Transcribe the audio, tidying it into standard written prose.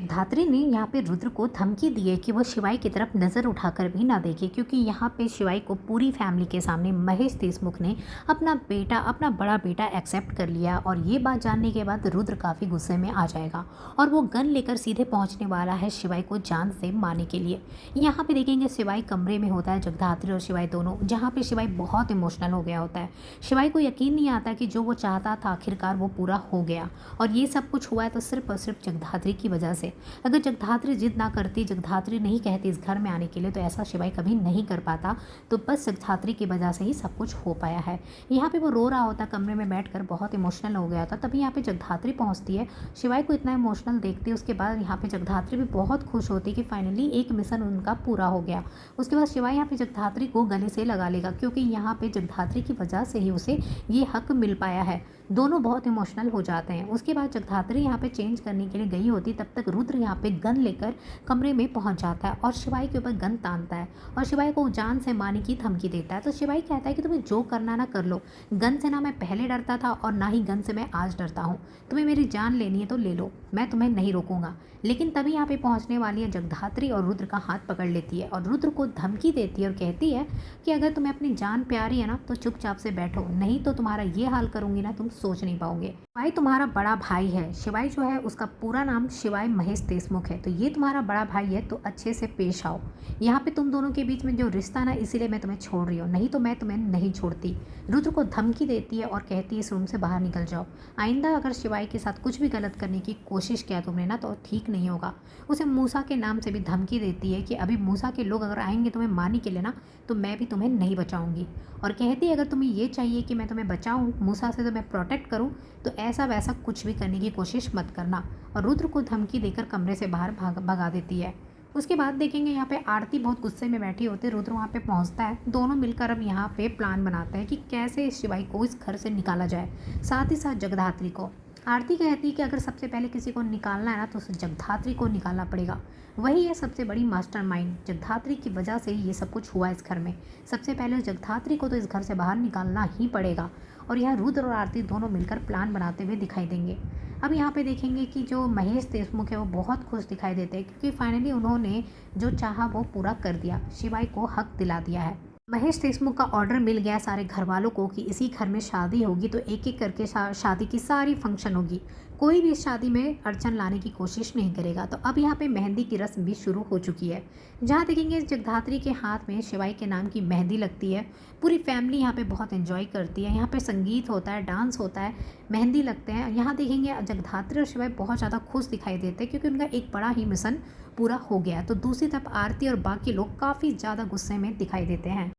जगधात्री ने यहाँ पे रुद्र को धमकी दी है कि वो शिवाई की तरफ नज़र उठाकर भी ना देखे, क्योंकि यहाँ पे शिवाई को पूरी फैमिली के सामने महेश देशमुख ने अपना बड़ा बेटा एक्सेप्ट कर लिया। और ये बात जानने के बाद रुद्र काफ़ी गुस्से में आ जाएगा और वो गन लेकर सीधे पहुँचने वाला है शिवाई को जान से मारने के लिए। यहाँ पे देखेंगे शिवाई कमरे में होता है, जगधात्री और शिवाई दोनों, जहाँ पे शिवाई बहुत इमोशनल हो गया होता है। शिवाई को यकीन नहीं आता कि जो वो चाहता था आखिरकार वो पूरा हो गया, और ये सब कुछ हुआ है तो सिर्फ और सिर्फ जगधात्री की वजह से। अगर जगधात्री जिद ना करती, जगधात्री नहीं कहती इस घर में आने के लिए, तो ऐसा शिवाई कभी नहीं कर पाता। तो बस जगधात्री की वजह से ही सब कुछ हो पाया है। यहाँ पे वो रो रहा होता, कमरे में बैठकर बहुत इमोशनल हो गया था। तभी यहाँ पे जगधात्री पहुँचती है, शिवाई को इतना इमोशनल देखती है। उसके बाद यहाँ पे जगधात्री भी बहुत खुश होती कि फाइनली एक मिशन उनका पूरा हो गया। उसके बाद शिवाई यहाँ पे जगधात्री को गले से लगा लेगा, क्योंकि यहाँ पे जगधात्री की वजह से ही उसे ये हक मिल पाया है। दोनों बहुत इमोशनल हो जाते हैं। उसके बाद जगधात्री यहाँ पे चेंज करने के लिए गई होती, तब तक रुद्र यहाँ पे गन लेकर कमरे में पहुँच जाता है और शिवाई के ऊपर गन तानता है और शिवाई को जान से मारने की धमकी देता है। तो शिवाई कहता है कि तुम्हें जो करना ना कर लो, गन से ना मैं पहले डरता था और ना ही गन से मैं आज डरता हूँ। तुम्हें मेरी जान लेनी है तो ले लो, मैं तुम्हें नहीं रोकूंगा। लेकिन तभी यहाँ पे पहुँचने वाली है जगधात्री और रुद्र का हाथ पकड़ लेती है और रुद्र को धमकी देती है और कहती है कि अगर तुम्हें अपनी जान प्यारी है ना तो चुपचाप से बैठो, नहीं तो तुम्हारा ये हाल करूंगी ना तुम सोच नहीं पाओगे। शिवाई तुम्हारा बड़ा भाई है। शिवाई जो है उसका पूरा नाम शिवाई महेश देशमुख है। तो ये तुम्हारा बड़ा भाई है, तो अच्छे से पेश आओ। यहाँ पे तुम दोनों के बीच में जो रिश्ता ना, इसीलिए मैं तुम्हें छोड़ रही हूँ, नहीं तो मैं तुम्हें नहीं छोड़ती। रुद्र को धमकी देती है और कहती है इस रूम से बाहर निकल जाओ। आइंदा अगर शिवाई के साथ कुछ भी गलत करने की कोशिश किया तुमने ना तो ठीक नहीं होगा। उसे मूसा के नाम से भी धमकी देती है कि अभी मूसा के लोग अगर आएंगे तुम्हें मारने के लिए ना, तो मैं भी तुम्हें नहीं बचाऊंगी। और कहती है अगर तुम्हें ये चाहिए कि मैं तुम्हें बचाऊं, मूसा से तुम्हें प्रोटेक्ट करूं, तो ऐसा वैसा कुछ भी करने की कोशिश मत करना। और रुद्र को धमकी देकर कमरे से बाहर भगा देती है। उसके बाद देखेंगे यहाँ पे आरती बहुत गुस्से में बैठी होती है। रुद्र वहाँ पे पहुँचता है, दोनों मिलकर अब यहाँ पे प्लान बनाते हैं कि कैसे इस शिवाई को इस घर से निकाला जाए, साथ ही साथ जगधात्री को। आरती कहती है कि अगर सबसे पहले किसी को निकालना है ना तो उस जगधात्री को निकालना पड़ेगा। वही है सबसे बड़ी मास्टरमाइंड। जगधात्री की वजह से ही ये सब कुछ हुआ इस घर में। सबसे पहले जगधात्री को तो इस घर से बाहर निकालना ही पड़ेगा। और यहाँ रुद्र और आरती दोनों मिलकर प्लान बनाते हुए दिखाई देंगे। अब यहाँ पे देखेंगे कि जो महेश देशमुख है वो बहुत खुश दिखाई देते हैं, क्योंकि फाइनली उन्होंने जो चाहा वो पूरा कर दिया, शिवाई को हक दिला दिया है। महेश देशमुख का ऑर्डर मिल गया सारे घर वालों को कि इसी घर में शादी होगी, तो एक एक करके शादी की सारी फंक्शन होगी। कोई भी इस शादी में अड़चन लाने की कोशिश नहीं करेगा। तो अब यहाँ पे मेहंदी की रस्म भी शुरू हो चुकी है, जहाँ देखेंगे जगधात्री के हाथ में शिवाई के नाम की मेहंदी लगती है। पूरी फैमिली यहाँ पे बहुत एंजॉय करती है। यहाँ पे संगीत होता है, डांस होता है, मेहंदी लगते हैं। यहाँ देखेंगे जगधात्री और शिवाई बहुत ज़्यादा खुश दिखाई देते हैं, क्योंकि उनका एक बड़ा ही मिशन पूरा हो गया। तो दूसरी तरफ आरती और बाकी लोग काफ़ी ज़्यादा गुस्से में दिखाई देते हैं।